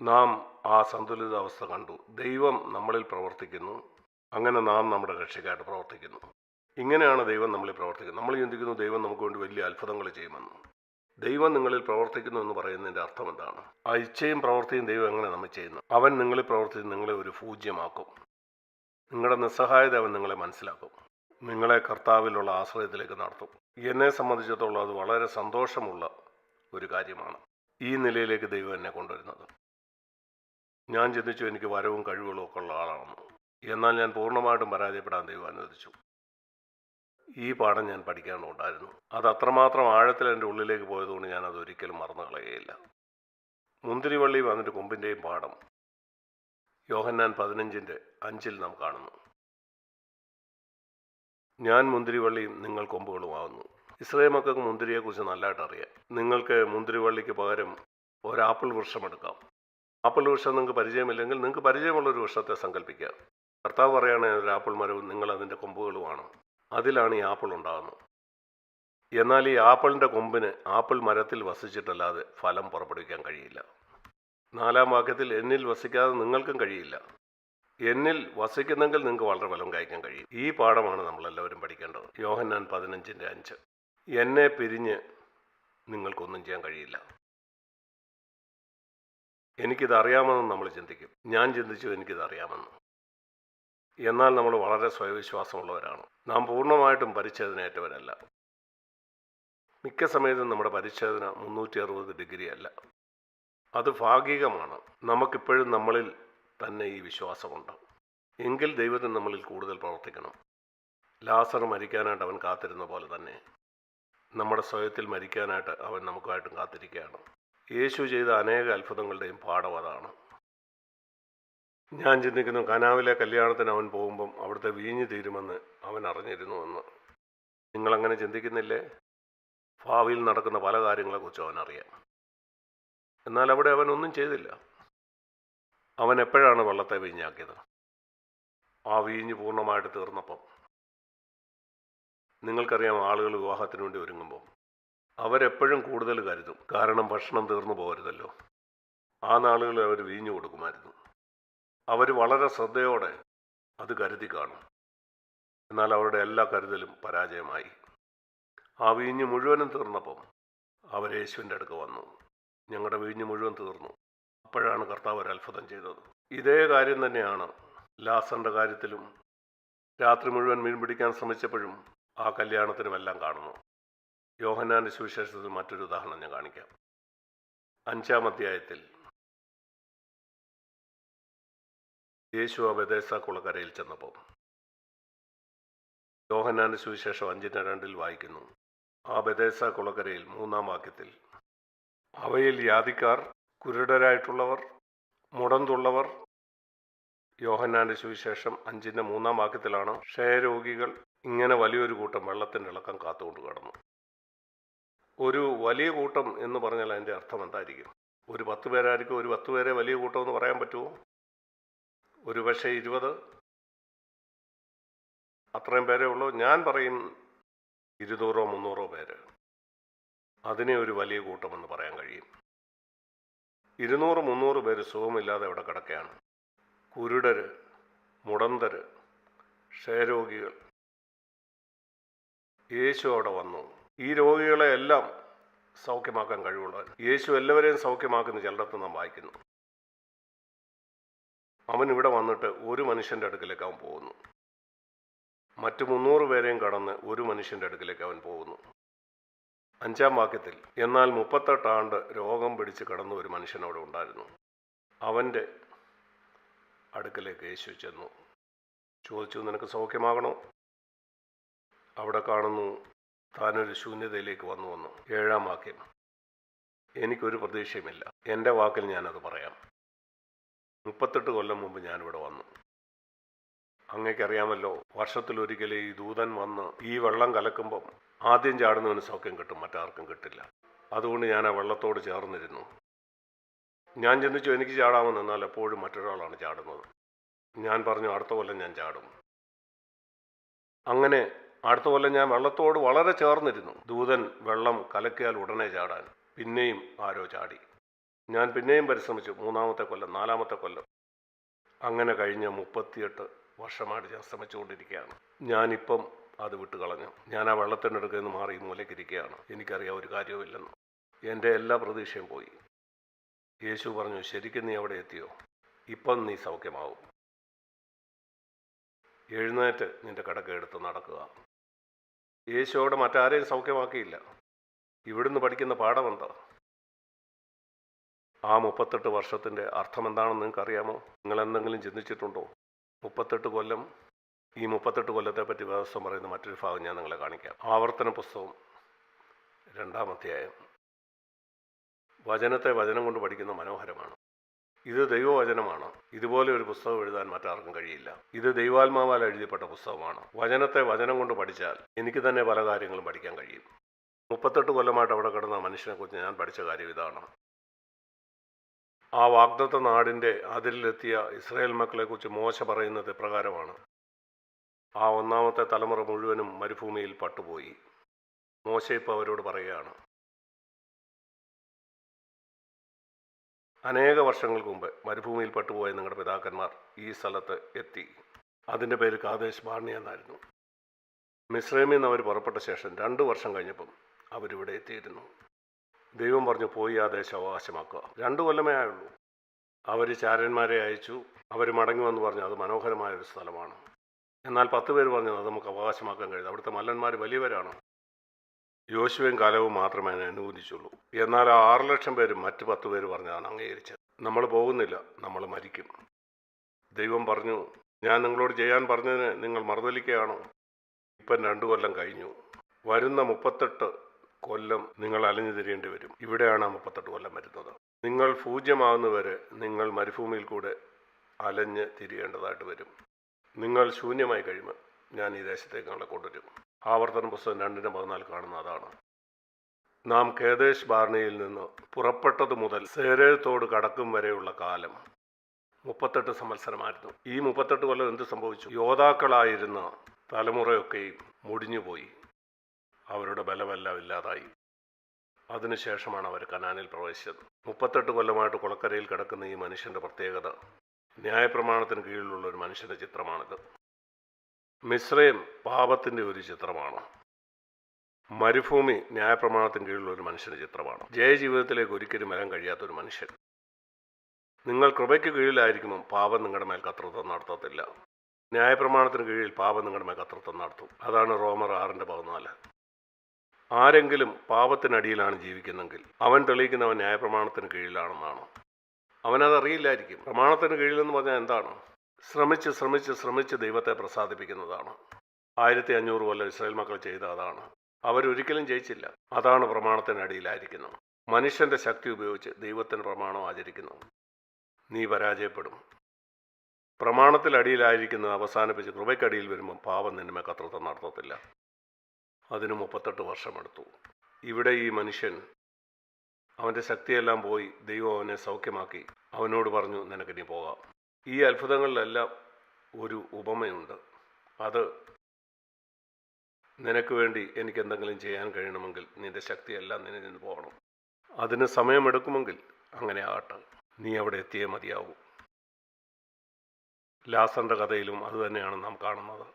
നാം ആ സന്തുലിതാവസ്ഥ കണ്ടു. ദൈവം നമ്മളിൽ പ്രവർത്തിക്കുന്നു, അങ്ങനെ നാം നമ്മുടെ രക്ഷയ്ക്കായിട്ട് പ്രവർത്തിക്കുന്നു. ഇങ്ങനെയാണ് ദൈവം നമ്മളിൽ പ്രവർത്തിക്കുന്നത്. നമ്മൾ ചിന്തിക്കുന്നു ദൈവം നമുക്ക് വേണ്ടി വലിയ അത്ഭുതങ്ങൾ ചെയ്യുമെന്ന്. ദൈവം നിങ്ങളിൽ പ്രവർത്തിക്കുന്നു എന്ന് പറയുന്നതിൻ്റെ അർത്ഥം എന്താണ്? ആ ഇച്ഛയും പ്രവൃത്തിയും ദൈവം എങ്ങനെ നമ്മൾ ചെയ്യുന്നു? അവൻ നിങ്ങളിൽ പ്രവർത്തിച്ച് നിങ്ങളെ ഒരു പൂജ്യമാക്കും. നിങ്ങളുടെ നിസ്സഹായത അവൻ നിങ്ങളെ മനസ്സിലാക്കും. നിങ്ങളെ കർത്താവിലുള്ള ആശ്രയത്തിലേക്ക് നടത്തും. എന്നെ സംബന്ധിച്ചിടത്തോളം അത് വളരെ സന്തോഷമുള്ള ഒരു കാര്യമാണ്, ഈ നിലയിലേക്ക് ദൈവം എന്നെ കൊണ്ടുവരുന്നത്. ഞാൻ ചിന്തിച്ചു എനിക്ക് വരവും കഴിവുകളും ഒക്കെ ഉള്ള ആളാണെന്ന്. എന്നാൽ ഞാൻ പൂർണ്ണമായിട്ടും പരാജയപ്പെടാൻ ദൈവം അനുവദിച്ചു. ഈ പാഠം ഞാൻ പഠിക്കാനുണ്ടായിരുന്നു. അത് അത്രമാത്രം ആഴത്തിൽ എൻ്റെ ഉള്ളിലേക്ക് പോയതുകൊണ്ട് ഞാൻ അത് ഒരിക്കലും മറന്നു കളയുകയില്ല. മുന്തിരിവള്ളി വന്നിട്ട് കൊമ്പിൻ്റെയും പാഠം യോഹന്നാൻ 15:5 നാം കാണുന്നു. ഞാൻ മുന്തിരിവള്ളിയും നിങ്ങൾ കൊമ്പുകളുമാവുന്നു. ഇസ്രായേൽ മക്കൾക്ക് മുന്തിരിയെക്കുറിച്ച് നല്ലതായിട്ട് അറിയാം. നിങ്ങൾക്ക് മുന്തിരിവള്ളിക്ക് പകരം ഒരു ആപ്പിൾ വൃക്ഷം എടുക്കാം. ആപ്പിൾ വൃക്ഷം നിങ്ങൾക്ക് പരിചയമില്ലെങ്കിൽ നിങ്ങൾക്ക് പരിചയമുള്ളൊരു വൃക്ഷത്തെ സങ്കല്പിക്കുക. കർത്താവ് പറയുകയാണെങ്കിൽ ഒരു ആപ്പിൾ മരവും നിങ്ങൾ അതിൻ്റെ കൊമ്പുകളുമാണ്. അതിലാണ് ഈ ആപ്പിൾ ഉണ്ടാകുന്നത്. എന്നാൽ ഈ ആപ്പിളിൻ്റെ കൊമ്പിന് ആപ്പിൾ മരത്തിൽ വസിച്ചിട്ടല്ലാതെ ഫലം പുറപ്പെടുവിക്കാൻ കഴിയില്ല. 4-ാം വാക്യത്തിൽ എന്നിൽ വസിക്കാതെ നിങ്ങൾക്കും കഴിയില്ല. എന്നിൽ വസിക്കുന്നെങ്കിൽ നിങ്ങൾക്ക് വളരെ ഫലം കഴിക്കാൻ കഴിയും. ഈ പാഠമാണ് നമ്മളെല്ലാവരും പഠിക്കേണ്ടത്. യോഹന്നാൻ 15:5. എന്നെ പിരിഞ്ഞ് നിങ്ങൾക്കൊന്നും ചെയ്യാൻ കഴിയില്ല. എനിക്കിത് അറിയാമെന്ന് നമ്മൾ ചിന്തിക്കും. ഞാൻ ചിന്തിച്ചു എനിക്കിത് അറിയാമെന്ന്. എന്നാൽ നമ്മൾ വളരെ സ്വയവിശ്വാസമുള്ളവരാണ്. നാം പൂർണ്ണമായിട്ടും പരിച്ഛേദനയേറ്റവരല്ല. മിക്ക സമയത്തും നമ്മുടെ പരിച്ഛേദന 360 ഡിഗ്രി അല്ല. അത് ഭാഗികമാണ്. നമുക്കിപ്പോഴും നമ്മളിൽ തന്നെ ഈ വിശ്വാസമുണ്ട്. എങ്കിൽ ദൈവത്തിന് നമ്മളിൽ കൂടുതൽ പ്രവർത്തിക്കണം. ലാസർ മരിക്കാനായിട്ട് അവൻ കാത്തിരുന്ന പോലെ തന്നെ നമ്മുടെ സ്വയത്തിൽ മരിക്കാനായിട്ട് അവൻ നമുക്കായിട്ടും കാത്തിരിക്കുകയാണ്. യേശു ചെയ്ത അനേക അത്ഭുതങ്ങളുടെയും പാഠം അതാണ്. ഞാൻ ചിന്തിക്കുന്നു കനാവിലെ കല്യാണത്തിന് അവൻ പോകുമ്പം അവിടുത്തെ വീഞ്ഞ് തീരുമെന്ന് അവൻ അറിഞ്ഞിരുന്നുവെന്ന്. നിങ്ങളങ്ങനെ ചിന്തിക്കുന്നില്ലേ? ഭാവിയിൽ നടക്കുന്ന പല കാര്യങ്ങളെക്കുറിച്ച് അവനറിയാം. എന്നാൽ അവിടെ അവൻ ഒന്നും ചെയ്തില്ല. അവൻ എപ്പോഴാണ് വെള്ളത്തെ വീഞ്ഞാക്കിയത്? ആ വീഞ്ഞ് പൂർണ്ണമായിട്ട് തീർന്നപ്പം. നിങ്ങൾക്കറിയാം, ആളുകൾ വിവാഹത്തിന് വേണ്ടി ഒരുങ്ങുമ്പോൾ അവരെപ്പോഴും കൂടുതൽ കരുതും. കാരണം ഭക്ഷണം തീർന്നു പോകരുതല്ലോ. ആ നാളുകളിൽ അവർ വീഞ്ഞു കൊടുക്കുമായിരുന്നു. അവർ വളരെ ശ്രദ്ധയോടെ അത് കരുതി കാണും. എന്നാൽ അവരുടെ എല്ലാ കരുതലും പരാജയമായി. ആ വീഞ്ഞ് മുഴുവനും തീർന്നപ്പം അവർ യേശുവിൻ്റെ അടുക്ക് വന്നു. ഞങ്ങളുടെ വീഞ്ഞ് മുഴുവൻ തീർന്നു. അപ്പോഴാണ് കർത്താവ് ഒരു അത്ഭുതം ചെയ്തത്. ഇതേ കാര്യം തന്നെയാണ് ലാസറിൻ്റെ കാര്യത്തിലും. രാത്രി മുഴുവൻ മീൻ പിടിക്കാൻ ശ്രമിച്ചപ്പോഴും ആ കല്യാണത്തിനുമെല്ലാം കാണുന്നു. യോഹന്നാന്റെ സുവിശേഷത്തിൽ മറ്റൊരു ഉദാഹരണം ഞാൻ കാണിക്കാം. 5-ാം അധ്യായത്തിൽ യേശു ആ ബെഥേസ്ദാ കുളക്കരയിൽ ചെന്നപ്പോൾ യോഹന്നാന്റെ സുവിശേഷം 5:2 വായിക്കുന്നു. ആ ബെഥേസ്ദാ കുളക്കരയിൽ 3-ാം വാക്യത്തിൽ അവയിൽ യാതിക്കാർ, കുരുടരായിട്ടുള്ളവർ, മുടന്തുള്ളവർ, യോഹന്നാന്റെ സുവിശേഷം 5:3 വാക്യത്തിലാണ് ക്ഷയരോഗികൾ, ഇങ്ങനെ വലിയൊരു കൂട്ടം വെള്ളത്തിൻ്റെ ഇളക്കം കാത്തുകൊണ്ട് കിടന്നു. ഒരു വലിയ കൂട്ടം എന്ന് പറഞ്ഞാൽ അതിൻ്റെ അർത്ഥം എന്തായിരിക്കും? ഒരു 10 പേരായിരിക്കും. ഒരു 10 പേരെ വലിയ കൂട്ടം എന്ന് പറയാൻ പറ്റുമോ? ഒരു പക്ഷേ 20, അത്രയും പേരേ ഉള്ളൂ. ഞാൻ പറയും 200-300 പേര്. അതിനെ ഒരു വലിയ കൂട്ടമെന്ന് പറയാൻ കഴിയും. 200-300 പേര് സുഖമില്ലാതെ അവിടെ കിടക്കുകയാണ്. കുരുടര്, മുടന്തര്, ക്ഷയരോഗികൾ. യേശു അവിടെ വന്നു. ഈ രോഗികളെ എല്ലാം സൗഖ്യമാക്കാൻ കഴിവുള്ളവൻ. യേശു എല്ലാവരെയും സൗഖ്യമാക്കുന്ന ചിലടത്ത് നാം വായിക്കുന്നു. അവൻ ഇവിടെ വന്നിട്ട് ഒരു മനുഷ്യൻ്റെ അടുക്കിലേക്ക് അവൻ പോകുന്നു. മറ്റു 300 പേരെയും കടന്ന് ഒരു മനുഷ്യൻ്റെ അടുക്കിലേക്ക് അവൻ പോകുന്നു. 5-ാം വാക്യത്തിൽ എന്നാൽ 38 ആണ്ട് രോഗം പിടിച്ച് കിടന്ന ഒരു മനുഷ്യൻ അവിടെ ഉണ്ടായിരുന്നു. അവൻ്റെ അടുക്കിലേക്ക് യേശു ചെന്നു. ചോദിച്ചു, നിനക്ക് സൗഖ്യമാകണോ? അവിടെ കാണുന്നു താനൊരു ശൂന്യതയിലേക്ക് വന്നു. 7-ാം വാക്യം എനിക്കൊരു പ്രതീക്ഷയുമില്ല. എൻ്റെ വാക്കിൽ ഞാനത് പറയാം. 38 കൊല്ലം മുമ്പ് ഞാനിവിടെ വന്നു. അങ്ങേക്കറിയാമല്ലോ, വർഷത്തിലൊരിക്കൽ ഈ ദൂതൻ വന്ന് ഈ വെള്ളം കലക്കുമ്പം ആദ്യം ചാടുന്നവന് സൗഖ്യം കിട്ടും, മറ്റാർക്കും കിട്ടില്ല. അതുകൊണ്ട് ഞാൻ ആ വെള്ളത്തോട് ചേർന്നിരുന്നു. ഞാൻ ചിന്തിച്ചു എനിക്ക് ചാടാമെന്ന്. എന്നാൽ എപ്പോഴും മറ്റൊരാളാണ് ചാടുന്നത്. ഞാൻ പറഞ്ഞു അടുത്ത കൊല്ലം ഞാൻ ചാടും. അങ്ങനെ അടുത്ത കൊല്ലം ഞാൻ വെള്ളത്തോട് വളരെ ചേർന്നിരുന്നു. ദൂതൻ വെള്ളം കലക്കിയാൽ ഉടനെ ചാടാൻ. പിന്നെയും ആരോ ചാടി. ഞാൻ പിന്നെയും പരിശ്രമിച്ചു. 3-ാമത്തെ കൊല്ലം, 4-ാമത്തെ കൊല്ലം, അങ്ങനെ കഴിഞ്ഞ 38 വർഷമായിട്ട് ഞാൻ ശ്രമിച്ചുകൊണ്ടിരിക്കുകയാണ്. ഞാനിപ്പം അത് വിട്ട് കളഞ്ഞു. ഞാൻ ആ വെള്ളത്തിനടുക്കൽ നിന്ന് മാറി മൂലയ്ക്കിരിക്കുകയാണ്. എനിക്കറിയാം ഒരു കാര്യവുമില്ലെന്ന്. എൻ്റെ എല്ലാ പ്രതീക്ഷയും പോയി. യേശു പറഞ്ഞു, ശരിക്കും നീ അവിടെ എത്തിയോ? ഇപ്പം നീ സൗഖ്യമാവും. എഴുന്നേറ്റ് നിന്റെ കടക്ക എടുത്ത് നടക്കുക. യേശു അവിടെ മറ്റാരെയും സൗഖ്യമാക്കിയില്ല. ഇവിടുന്ന് പഠിക്കുന്ന പാഠം എന്താ? ആ 38 വർഷത്തിൻ്റെ അർത്ഥം എന്താണെന്ന് നിങ്ങൾക്ക് അറിയാമോ? നിങ്ങൾ എന്തെങ്കിലും ചിന്തിച്ചിട്ടുണ്ടോ? 38 കൊല്ലം. ഈ 38 കൊല്ലത്തെ പറ്റി വേദപുസ്തകം പറയുന്ന മറ്റൊരു ഭാഗം ഞാൻ നിങ്ങളെ കാണിക്കാം. ആവർത്തന പുസ്തകം 2-ാം അധ്യായം. വചനത്തെ വചനം കൊണ്ട് പഠിക്കുന്ന മനോഹരമാണ്. ഇത് ദൈവവചനമാണ്. ഇതുപോലെ ഒരു പുസ്തകം എഴുതാൻ മറ്റാർക്കും കഴിയില്ല. ഇത് ദൈവാത്മാവാൽ എഴുതപ്പെട്ട പുസ്തകമാണ്. വചനത്തെ വചനം കൊണ്ട് പഠിച്ചാൽ എനിക്ക് തന്നെ പല കാര്യങ്ങളും പഠിക്കാൻ കഴിയും. 38 കൊല്ലമായിട്ട് അവിടെ കിടന്ന മനുഷ്യനെക്കുറിച്ച് ഞാൻ പഠിച്ച കാര്യം ഇതാണ്. ആ വാഗ്ദത്ത നാടിൻ്റെ അതിരിലെത്തിയ ഇസ്രായേൽ മക്കളെക്കുറിച്ച് മോശ പറയുന്നത് പ്രകാരമാണ്. ആ 1-ാമത്തെ തലമുറ മുഴുവനും മരുഭൂമിയിൽ പട്ടുപോയി. മോശ ഇപ്പോൾ അവരോട് പറയുകയാണ്, അനേക വർഷങ്ങൾക്ക് മുമ്പ് മരുഭൂമിയിൽ പട്ടുപോയ നിങ്ങളുടെ പിതാക്കന്മാർ ഈ സ്ഥലത്ത് എത്തി. അതിൻ്റെ പേര് കാദേശ് ബാർണിയ എന്നായിരുന്നു. മിസ്രൈമിൽ നിന്ന് അവർ പുറപ്പെട്ട ശേഷം 2 വർഷം കഴിഞ്ഞപ്പം അവരിവിടെ എത്തിയിരുന്നു. ദൈവം പറഞ്ഞു, പോയി ആ ദേശം അവകാശമാക്കുക. 2 കൊല്ലമേ ആയുള്ളൂ. അവർ ചാരന്മാരെ അയച്ചു. അവർ മടങ്ങി വന്ന് പറഞ്ഞു, അത് മനോഹരമായൊരു സ്ഥലമാണ്. എന്നാൽ 10 പേര് പറഞ്ഞു, അത് നമുക്ക് അവകാശമാക്കാൻ കഴിയും. അവിടുത്തെ മല്ലന്മാർ വലിയവരാണ്. യോശുവയും കാലവും മാത്രമേ അതിനെ അനുകൂലിച്ചുള്ളൂ. എന്നാൽ ആ 6 ലക്ഷം പേരും മറ്റ് 10 പേര് പറഞ്ഞതാണ് അംഗീകരിച്ചത്. നമ്മൾ പോകുന്നില്ല, നമ്മൾ മരിക്കും. ദൈവം പറഞ്ഞു, ഞാൻ നിങ്ങളോട് ചെയ്യാൻ പറഞ്ഞതിന് നിങ്ങൾ മറുതലിക്കുകയാണോ? ഇപ്പം 2 കൊല്ലം കഴിഞ്ഞു. വരുന്ന 38 കൊല്ലം നിങ്ങൾ അലഞ്ഞു തിരിയേണ്ടി വരും. ഇവിടെയാണ് 38 കൊല്ലം വരുന്നത്. നിങ്ങൾ പൂജ്യമാകുന്നവരെ നിങ്ങൾ മരുഭൂമിയിൽ കൂടെ അലഞ്ഞ് തിരിയേണ്ടതായിട്ട് വരും. നിങ്ങൾ ശൂന്യമായി കഴിയുമ്പോൾ ഞാൻ ഈ ദേശത്തേക്ക് നിങ്ങളെ കൊണ്ടുവരും. ആവർത്തന പുസ്തകം 2:14 കാണുന്ന അതാണ്. നാം കേദേശ് ബാർണിയയിൽ നിന്ന് പുറപ്പെട്ടത് മുതൽ സേരേത്തോട് കടക്കും വരെയുള്ള കാലം 38 സംവത്സരമായിരുന്നു. ഈ 38 കൊല്ലം എന്ത് സംഭവിച്ചു? യോദ്ധാക്കളായിരുന്ന തലമുറയൊക്കെയും മുടിഞ്ഞുപോയി. അവരുടെ ബലമെല്ലാം ഇല്ലാതായി. അതിനുശേഷമാണ് അവർ കനാനിൽ പ്രവേശിച്ചത്. 38 കൊല്ലമായിട്ട് കുളക്കരയിൽ കിടക്കുന്ന ഈ മനുഷ്യൻ്റെ പ്രത്യേകത, ന്യായപ്രമാണത്തിന് കീഴിലുള്ള ഒരു മനുഷ്യൻ്റെ ചിത്രമാണിത്. മിസ്രൈം പാപത്തിൻ്റെ ഒരു ചിത്രമാണ്. മരുഭൂമി ന്യായപ്രമാണത്തിന് കീഴിലുള്ള ഒരു മനുഷ്യൻ്റെ ചിത്രമാണ്. ജയജീവിതത്തിലേക്ക് ഒരിക്കലും വരാൻ കഴിയാത്തൊരു മനുഷ്യൻ. നിങ്ങൾ കൃപയ്ക്ക് കീഴിലായിരിക്കുമ്പോൾ പാപം നിങ്ങളുടെ മേൽ കർത്തൃത്വം നടത്തത്തില്ല. ന്യായപ്രമാണത്തിന് കീഴിൽ പാപം നിങ്ങളുടെ മേൽ കർത്തൃത്വം നടത്തും. അതാണ് റോമർ 6:14. ആരെങ്കിലും പാപത്തിനടിയിലാണ് ജീവിക്കുന്നെങ്കിൽ അവൻ തെളിയിക്കുന്നവൻ ന്യായപ്രമാണത്തിന് കീഴിലാണെന്നാണ്. അവനതറിയില്ലായിരിക്കും. പ്രമാണത്തിന് കീഴിലെന്ന് പറഞ്ഞാൽ എന്താണ്? ശ്രമിച്ച് ശ്രമിച്ച് ശ്രമിച്ച് ദൈവത്തെ പ്രസാദിപ്പിക്കുന്നതാണ്. 1500 കൊല്ലം ഇസ്രായേൽ മക്കൾ ചെയ്ത അതാണ്. അവരൊരിക്കലും ജയിച്ചില്ല. അതാണ് പ്രമാണത്തിനടിയിലായിരിക്കുന്നത്. മനുഷ്യൻ്റെ ശക്തി ഉപയോഗിച്ച് ദൈവത്തിന് പ്രമാണം ആചരിക്കുന്നു. നീ പരാജയപ്പെടും. പ്രമാണത്തിൽ അടിയിലായിരിക്കുന്നത് അവസാനിപ്പിച്ച് കൃപയ്ക്കടിയിൽ വരുമ്പം പാപം നിന്നെ കർത്തൃത്വം നടത്തത്തില്ല. അതിന് 38 വർഷമെടുത്തു. ഇവിടെ ഈ മനുഷ്യൻ, അവൻ്റെ ശക്തിയെല്ലാം പോയി. ദൈവം അവനെ സൗഖ്യമാക്കി. അവനോട് പറഞ്ഞു, നിനക്ക് നീ പോകാം. ഈ അത്ഭുതങ്ങളിലെല്ലാം ഒരു ഉപമയുണ്ട്. അത് നിനക്ക് വേണ്ടി എനിക്ക് എന്തെങ്കിലും ചെയ്യാൻ കഴിയണമെങ്കിൽ നിന്റെ ശക്തിയെല്ലാം നിന്നിൽ നിന്ന് പോകണം. അതിന് സമയമെടുക്കുമെങ്കിൽ അങ്ങനെ ആകട്ടെ. നീ അവിടെ എത്തിയേ മതിയാവൂ. ലാസറിൻ്റെ കഥയിലും അതുതന്നെയാണ് നാം കാണുന്നത്.